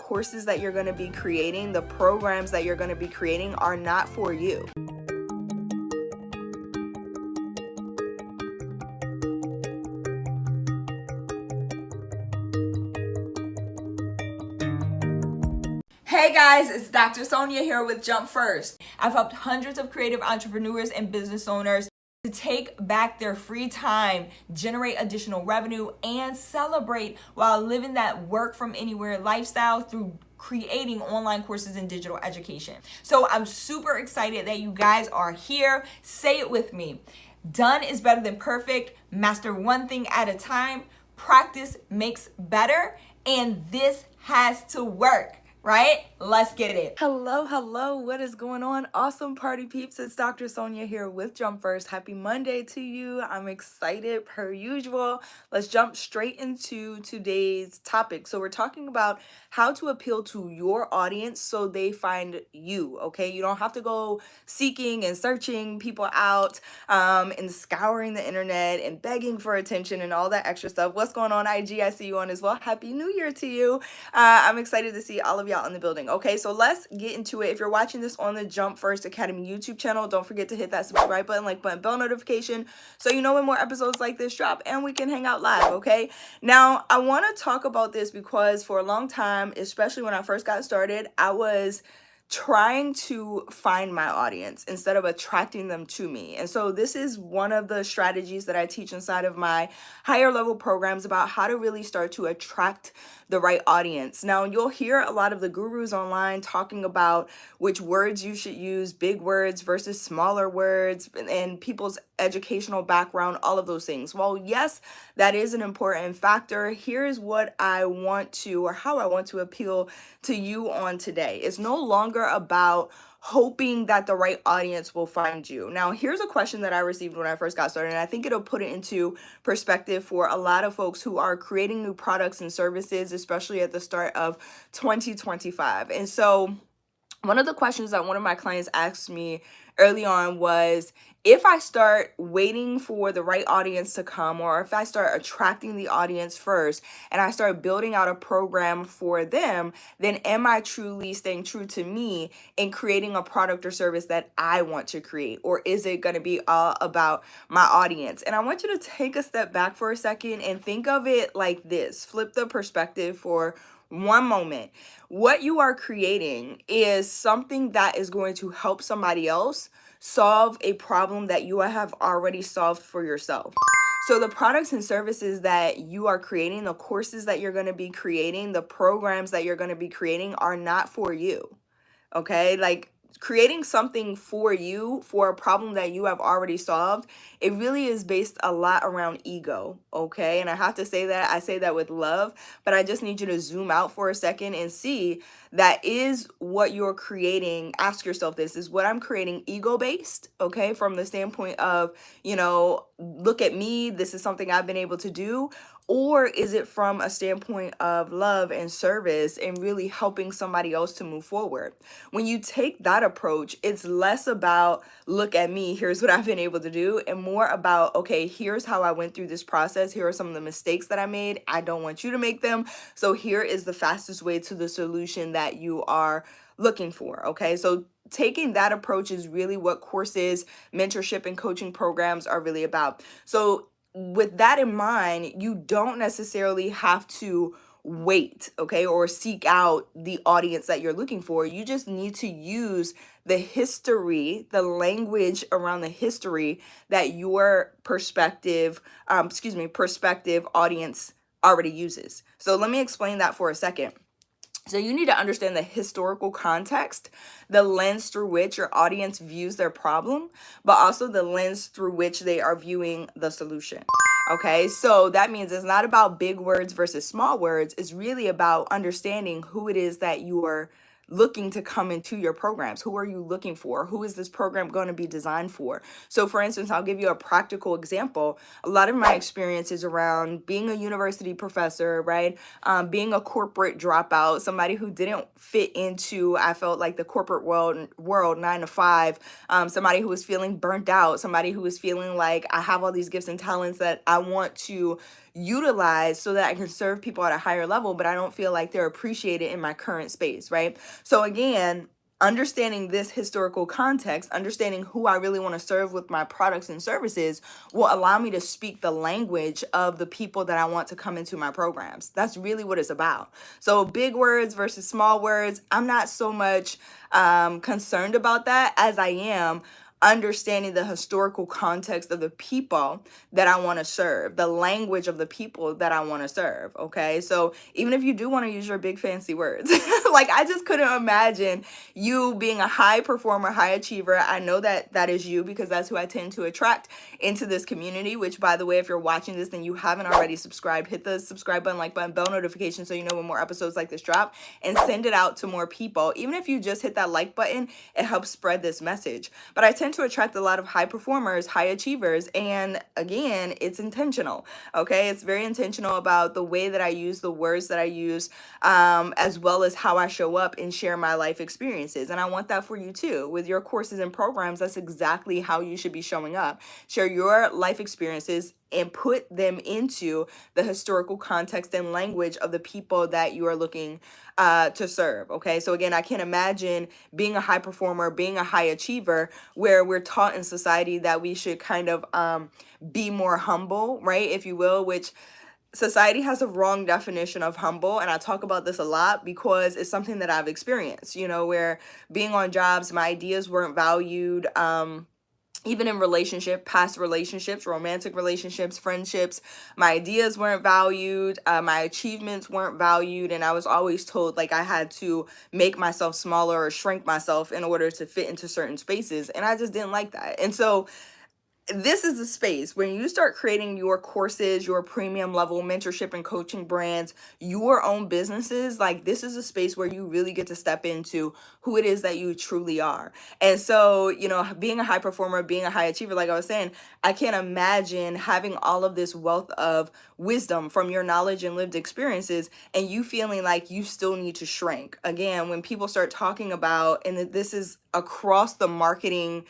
courses that you're going to be creating, the programs that you're going to be creating are not for you. Hey guys, it's Dr. Sonia here with Jump First. I've helped hundreds of creative entrepreneurs and business owners to take back their free time, generate additional revenue, and celebrate while living that work from anywhere lifestyle through creating online courses and digital education. So I'm super excited that you guys are here. Say it with me. Done is better than perfect. Master one thing at a time. Practice makes better. And this has to work. Right? Let's get it. Hello. What is going on? Awesome party peeps. It's Dr. Sonia here with Jump First. Happy Monday to you. I'm excited per usual. Let's jump straight into today's topic. So we're talking about how to appeal to your audience so they find you, okay? You don't have to go seeking and searching people out and scouring the internet and begging for attention and all that extra stuff. What's going on, IG? I see you on as well. Happy New Year to you. I'm excited to see all of y'all in the building. Okay, so let's get into it. If you're watching this on the Jump First Academy YouTube channel, don't forget to hit that subscribe button, like button, bell notification, so you know when more episodes like this drop and we can hang out live, okay? Now, I want to talk about this because for a long time, especially when I first got started, I was trying to find my audience instead of attracting them to me. And so this is one of the strategies that I teach inside of my higher level programs about how to really start to attract the right audience. Now, you'll hear a lot of the gurus online talking about which words you should use, big words versus smaller words, and people's educational background, all of those things. Well, yes, that is an important factor. Here's what I want to, or how I want to appeal to you on today. It's no longer about hoping that the right audience will find you. Now, here's a question that I received when I first got started, and I think it'll put it into perspective for a lot of folks who are creating new products and services, especially at the start of 2025. And so one of the questions that one of my clients asked me early on was, if I start waiting for the right audience to come, or if I start attracting the audience first and I start building out a program for them, then am I truly staying true to me in creating a product or service that I want to create? Or is it going to be all about my audience? And I want you to take a step back for a second and think of it like this. Flip the perspective for one moment. What you are creating is something that is going to help somebody else solve a problem that you have already solved for yourself. So the products and services that you are creating, the courses that you're going to be creating, the programs that you're going to be creating are not for you. Okay? Like, creating something for you for a problem that you have already solved, it really is based a lot around ego, okay? And I have to say that, I say that with love, but I just need you to zoom out for a second and see that is what you're creating. Ask yourself this, is what I'm creating ego-based, okay? From the standpoint of, look at me, this is something I've been able to do, or is it from a standpoint of love and service and really helping somebody else to move forward? When you take that approach, it's less about, look at me, here's what I've been able to do, and more about, okay, here's how I went through this process. Here are some of the mistakes that I made. I don't want you to make them. So here is the fastest way to the solution that you are looking for, okay? So taking that approach is really what courses, mentorship, and coaching programs are really about. So with that in mind, you don't necessarily have to wait, okay, or seek out the audience that you're looking for. You just need to use the history, the language around the history that your perspective audience already uses. So let me explain that for a second. So you need to understand the historical context, the lens through which your audience views their problem, but also the lens through which they are viewing the solution. Okay, so that means it's not about big words versus small words. It's really about understanding who it is that you are looking to come into your programs. Who are you looking for? Who is this program going to be designed for? So for instance, I'll give you a practical example. A lot of my experience is around being a university professor, right? Being a corporate dropout, somebody who didn't fit into, I felt like, the corporate world 9 to 5, somebody who was feeling burnt out, somebody who was feeling like I have all these gifts and talents that I want to utilize so that I can serve people at a higher level, but I don't feel like they're appreciated in my current space, right? So again, understanding this historical context, understanding who I really want to serve with my products and services will allow me to speak the language of the people that I want to come into my programs. That's really what it's about. So big words versus small words, I'm not so much concerned about that as I am understanding the historical context of the people that I want to serve, the language of the people that I want to serve. Okay. So even if you do want to use your big fancy words, like I just couldn't imagine you being a high performer, high achiever. I know that that is you because that's who I tend to attract into this community, which by the way, if you're watching this and you haven't already subscribed, hit the subscribe button, like button, bell notification so you know when more episodes like this drop, and send it out to more people. Even if you just hit that like button, it helps spread this message. But I tend to attract a lot of high performers, high achievers, and again, it's intentional. Okay, it's very intentional about the way that I use the words that I use, as well as how I show up and share my life experiences. And I want that for you too. With your courses and programs, that's exactly how you should be showing up. Share your life experiences and put them into the historical context and language of the people that you are looking to serve. Okay, so again, I can't imagine being a high performer, being a high achiever, where we're taught in society that we should kind of be more humble, right, if you will, which society has a wrong definition of humble. And I talk about this a lot because it's something that I've experienced, you know, where being on jobs, my ideas weren't valued. Even in past relationships, romantic relationships, friendships, my ideas weren't valued, my achievements weren't valued, and I was always told like I had to make myself smaller or shrink myself in order to fit into certain spaces, and I just didn't like that. And so this is the space when you start creating your courses, your premium level mentorship and coaching brands, your own businesses. Like this is a space where you really get to step into who it is that you truly are. And so, you know, being a high performer, being a high achiever, like I was saying, I can't imagine having all of this wealth of wisdom from your knowledge and lived experiences and you feeling like you still need to shrink. Again, when people start talking about, and this is across the marketing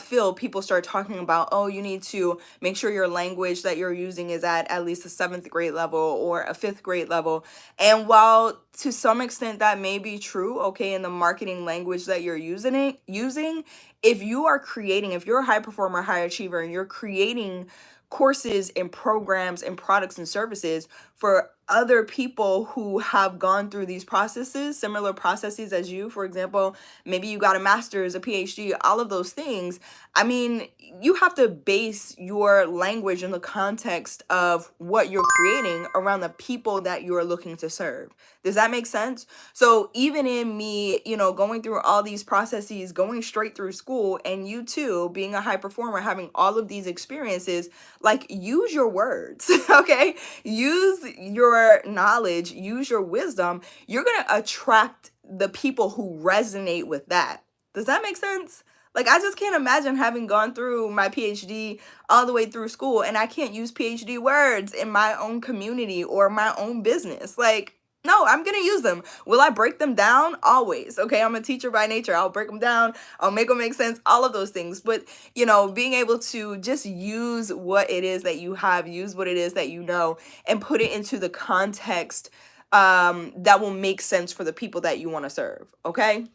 field, people start talking about, oh, you need to make sure your language that you're using is at least a 7th grade level or a 5th grade level. And while to some extent that may be true, okay, in the marketing language that you're using, if you're a high performer, high achiever, and you're creating courses and programs and products and services for other people who have gone through these processes, similar processes as you, for example, maybe you got a master's, a PhD, all of those things. I mean, you have to base your language in the context of what you're creating around the people that you're looking to serve. Does that make sense? So even in me, you know, going through all these processes, going straight through school, and you too, being a high performer, having all of these experiences, like use your words, okay? Use your knowledge, use your wisdom. You're going to attract the people who resonate with that. Does that make sense? Like, I just can't imagine having gone through my PhD all the way through school and I can't use PhD words in my own community or my own business. Like, no, I'm going to use them. Will I break them down? Always. Okay, I'm a teacher by nature. I'll break them down. I'll make them make sense. All of those things. But, you know, being able to just use what it is that you have, use what it is that you know, and put it into the context that will make sense for the people that you want to serve. Okay?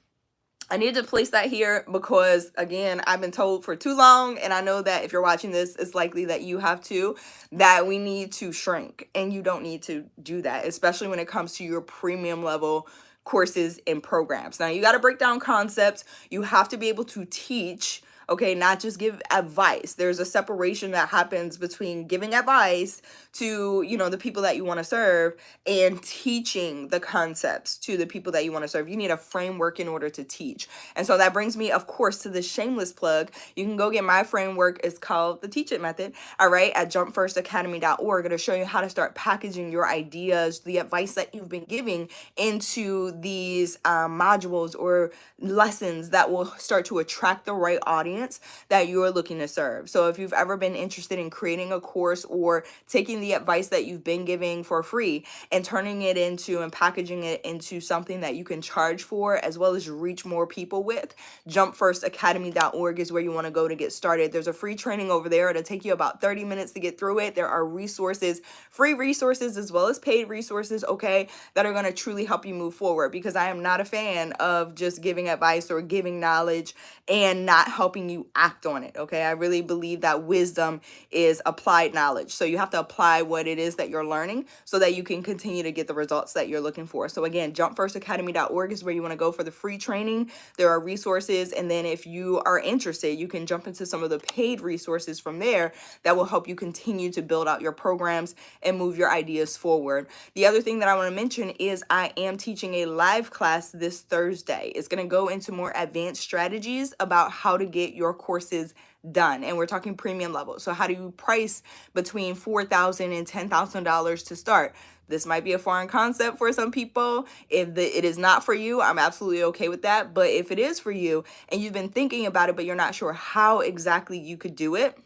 I need to place that here because, again, I've been told for too long, and I know that if you're watching this, it's likely that you have too, that we need to shrink, and you don't need to do that, especially when it comes to your premium level courses and programs. Now, you got to break down concepts. You have to be able to teach, okay, not just give advice. There's a separation that happens between giving advice to, you know, the people that you want to serve and teaching the concepts to the people that you want to serve. You need a framework in order to teach. And so that brings me, of course, to the shameless plug. You can go get my framework. It's called the Teach It Method, all right, at jumpfirstacademy.org. It'll show you how to start packaging your ideas, the advice that you've been giving into these modules or lessons that will start to attract the right audience audience that you're looking to serve. So if you've ever been interested in creating a course or taking the advice that you've been giving for free and turning it into and packaging it into something that you can charge for as well as reach more people with, jumpfirstacademy.org is where you want to go to get started. There's a free training over there. It'll take you about 30 minutes to get through it. There are resources, free resources as well as paid resources, okay, that are going to truly help you move forward, because I am not a fan of just giving advice or giving knowledge and not helping you act on it, okay? I really believe that wisdom is applied knowledge. So you have to apply what it is that you're learning so that you can continue to get the results that you're looking for. So again, jumpfirstacademy.org is where you want to go for the free training. There are resources, and then if you are interested, you can jump into some of the paid resources from there that will help you continue to build out your programs and move your ideas forward. The other thing that I want to mention is I am teaching a live class this Thursday. It's going to go into more advanced strategies about how to get your courses done, and we're talking premium level. So how do you price between $4,000 and $10,000 to start? This might be a foreign concept for some people. If it is not for you, I'm absolutely okay with that. But if it is for you and you've been thinking about it, but you're not sure how exactly you could do it,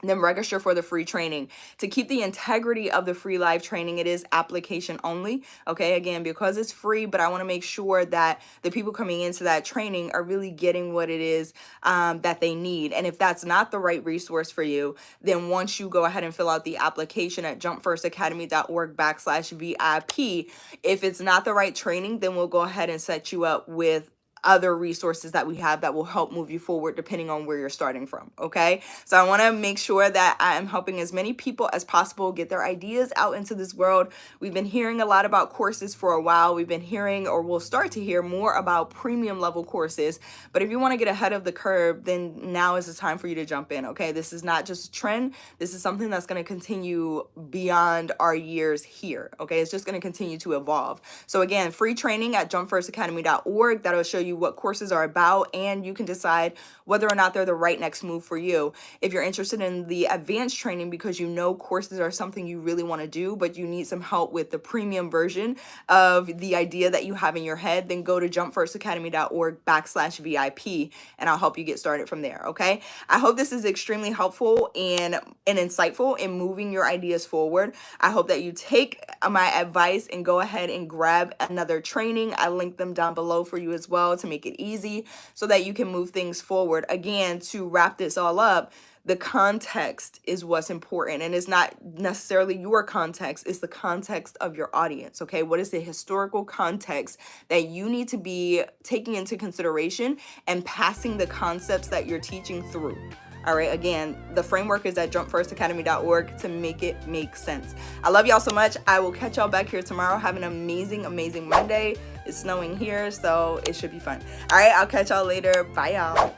then register for the free training. To keep the integrity of the free live training, it is application only. Okay, again, because it's free, but I want to make sure that the people coming into that training are really getting what it is that they need. And if that's not the right resource for you, then once you go ahead and fill out the application at jumpfirstacademy.org/VIP, if it's not the right training, then we'll go ahead and set you up with other resources that we have that will help move you forward depending on where you're starting from, okay? So I want to make sure that I am helping as many people as possible get their ideas out into this world. We've been hearing a lot about courses for a while. We've been hearing, or we'll start to hear more about premium level courses. But if you want to get ahead of the curve, then now is the time for you to jump in, okay? This is not just a trend. This is something that's going to continue beyond our years here, okay? It's just going to continue to evolve. So again, free training at jumpfirstacademy.org. That'll show you what courses are about, and you can decide whether or not they're the right next move for you. If you're interested in the advanced training because you know courses are something you really want to do, but you need some help with the premium version of the idea that you have in your head, then go to jumpfirstacademy.org/VIP and I'll help you get started from there, okay? I hope this is extremely helpful and insightful in moving your ideas forward. I hope that you take my advice and go ahead and grab another training. I linked them down below for you as well to make it easy so that you can move things forward. Again, to wrap this all up, the context is what's important, and it's not necessarily your context, it's the context of your audience, okay? What is the historical context that you need to be taking into consideration and passing the concepts that you're teaching through? All right, again, the framework is at jumpfirstacademy.org to make it make sense. I love y'all so much. I will catch y'all back here tomorrow. Have an amazing, amazing Monday. It's snowing here, so it should be fun. All right, I'll catch y'all later. Bye, y'all.